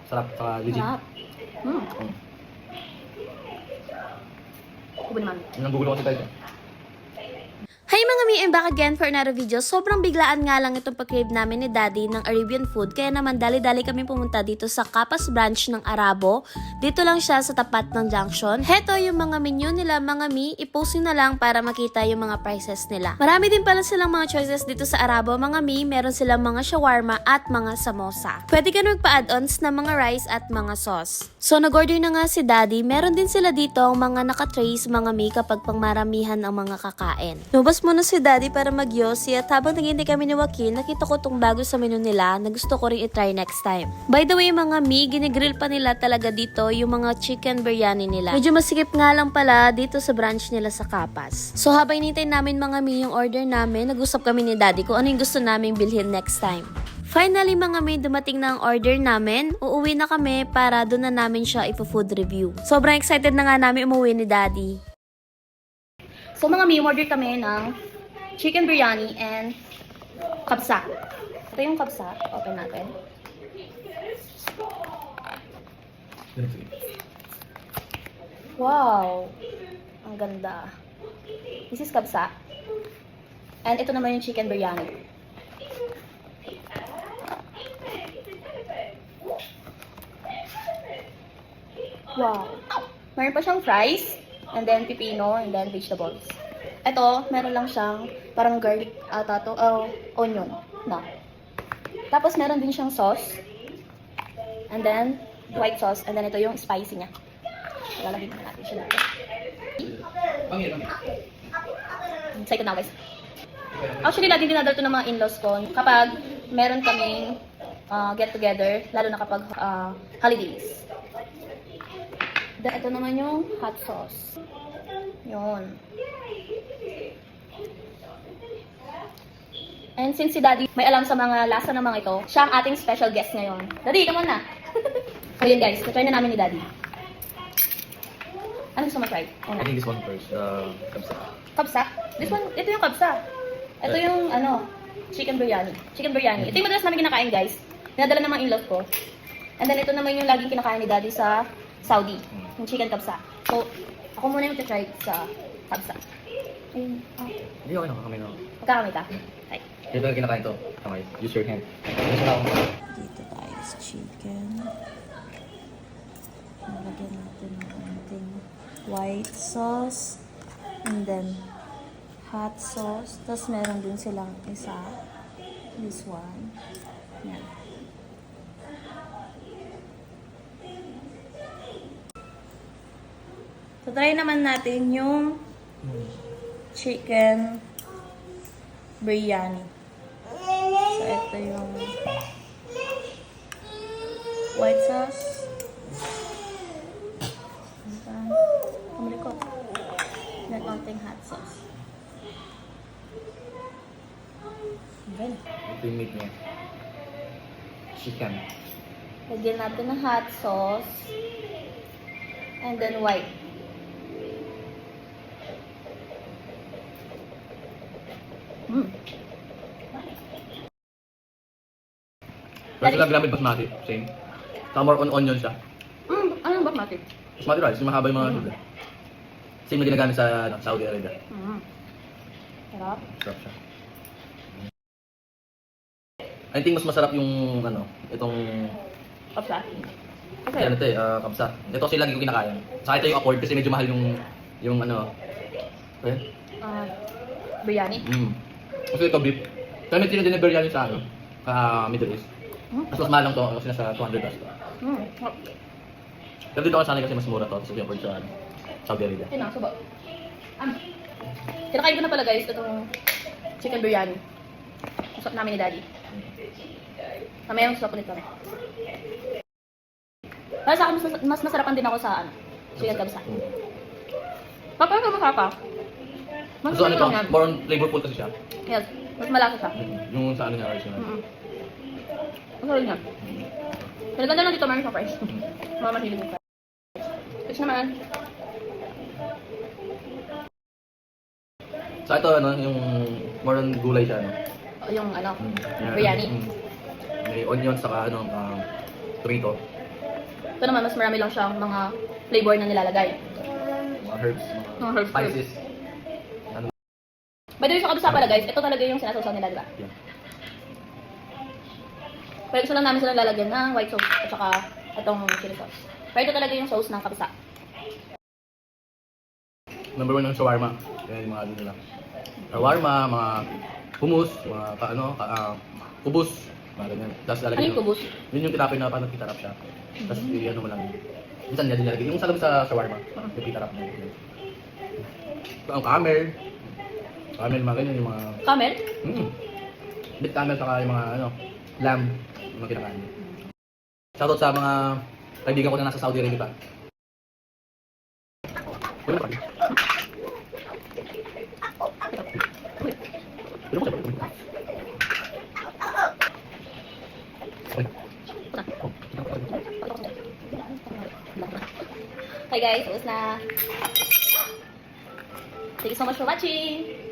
Sarap, saka legit. Sarap. Ubo naman. Yung nanggugulo kasi tayo. Hi mga mi, I'm back again for another video. Sobrang biglaan nga lang itong pag-crave namin ni Daddy ng Arabian food. Kaya naman dali-dali kami pumunta dito sa Capas branch ng Arabo. Dito lang siya sa tapat ng junction. Heto yung mga menu nila mga mi. I-post nyo na lang para makita yung mga prices nila. Marami din pala silang mga choices dito sa Arabo mga mi. Meron silang mga shawarma at mga samosa. Pwede ka na magpa-add-ons na mga rice at mga sauce. So nag-order na nga si Daddy. Meron din sila dito ang mga naka-trays mga mi kapag pangmaramihan ang mga kakain. Lumabas muna si Daddy para mag-yosi at habang naghihintay kami ni Joaquin, nakita ko tong bago sa menu nila na gusto ko rin i-try next time. By the way mga mi, ginigrill pa nila talaga dito yung mga chicken biryani nila. Medyo masikip nga lang pala dito sa branch nila sa Capas. So habang hinintay namin mga mi yung order namin, nag-usap kami ni Daddy kung ano yung gusto naming bilhin next time. Finally mga may dumating na ang order namin, uuwi na kami para doon na namin siya ipo-food review. Sobrang excited na nga namin umuwi ni Daddy. So mga mi, order kami ng chicken biryani and kabsa. Ito yung kabsa. Open natin. Wow! Ang ganda. This is kabsa. And ito naman yung chicken biryani. Wow! Meron pa siyang fries, and then pipino, and then vegetables. Ito, meron lang siyang parang garlic ata to, onion na. Tapos meron din siyang sauce. And then white sauce, and then ito yung spicy niya. Lalagyan na natin siya dito. Excited na guys. Actually, lagi dinadal to ng mga in-laws ko kapag meron kaming get together, lalo na kapag holidays. Then ito naman yung hot sauce. Yun. And since si Daddy may alam sa mga lasa ng mga ito, siya ang ating special guest ngayon. Daddy, come on na! So yun guys, try na namin ni Daddy. Ano gusto mo try? I think this one first. Kabsa. Kabsa? This one, ito yung kabsa. Ito yung chicken biryani. Chicken biryani. Ito yung madalas namin kinakain guys. Pinadala ng mga in-laws ko. And then ito naman yung laging kinakain ni Daddy sa Saudi. Yung chicken kabsa. So, ako muna yung try sa kabsa. Ayun. Hindi ako nakakamay na. Magkakamay ka? Ay. Dito na kinakain to. Kamay. Use your hand. Dito tayo sa chicken. Nalagyan natin ng konting white sauce. And then, hot sauce. Tapos meron din silang isa. This one. Yan. So, try naman natin yung chicken biryani. So, ito yung white sauce. Kumalikot. Then, konting hot sauce. Okay. Ito yung meat niya. Chicken. Lagyan natin ng hot sauce. And then white. Pero sila ginamit basmati. Same. Saka more on onion siya. Ano ba mati? Basmati rice. Yung mahaba yung mga sugar. Same na ginagamit sa Saudi Arabia. Sarap. Sarap siya. I think mas masarap yung itong Kabsa. Okay. ano ito kabsa. Ito kasi lagi ko kinakain. Saka ito yung accord kasi medyo mahal yung Biryani. Kasi ito beef. Kaya may tinadin na biryani sa Middle East. Mas mahal lang to kasi nasa 200 plus to. Pero dito ako sanay kasi mas mura to kasi yung sa Saudi Arabia. Yun na, subo. Kinakain ko na pala guys itong chicken biryani. Usap namin ni Daddy. Mamaya usap ulit kami. Para sa akin, mas masarapan din ako sa chicken kabsa. Papa, ano masarap ka? Mas So ano to? masarap yan. More on flavorful kasi siya. Yes, mas malasa siya. Yung sa niya original. Masarap niya. Pero ganda lang dito, meron siya fries. Mga mahilig yung fries. Fish naman. So ito yung more on gulay siya Yung Yeah. biryani. May onion saka tomato. Ito naman, mas marami lang siyang mga flavor na nilalagay. Mga herbs, Mga herbs. spices. Ano? By the way, sa kabisa pala guys, ito talaga yung sinasawsaw nila, diba? Yan. Pero gusto lang namin sila lalagyan ng white sauce at saka itong chili sauce. Pero ito talaga yung sauce ng kabisa. Number 1 ng shawarma. Yan yung mga ano nila. Shawarma, mga hummus, mga kubus, mga ganyan. Tapos Ano lalagyan yung kubus? Yun yung tinapay na parang pitarap siya. Tapos ano mo lang. Minsan niya dinalagay. Yung sabi sa shawarma, yung pitarap na yun. Ito ang camel. Camel, mga ganyan yung mga... Camel? Beef camel, saka yung mga lamb. Yung mga kinakain. Shoutout sa mga kaibigan ko na nasa Saudi Arabia pa. Uy, ano pa rin? Uy, ano pa rin? Hi guys, ubos na. Thank you so much for watching.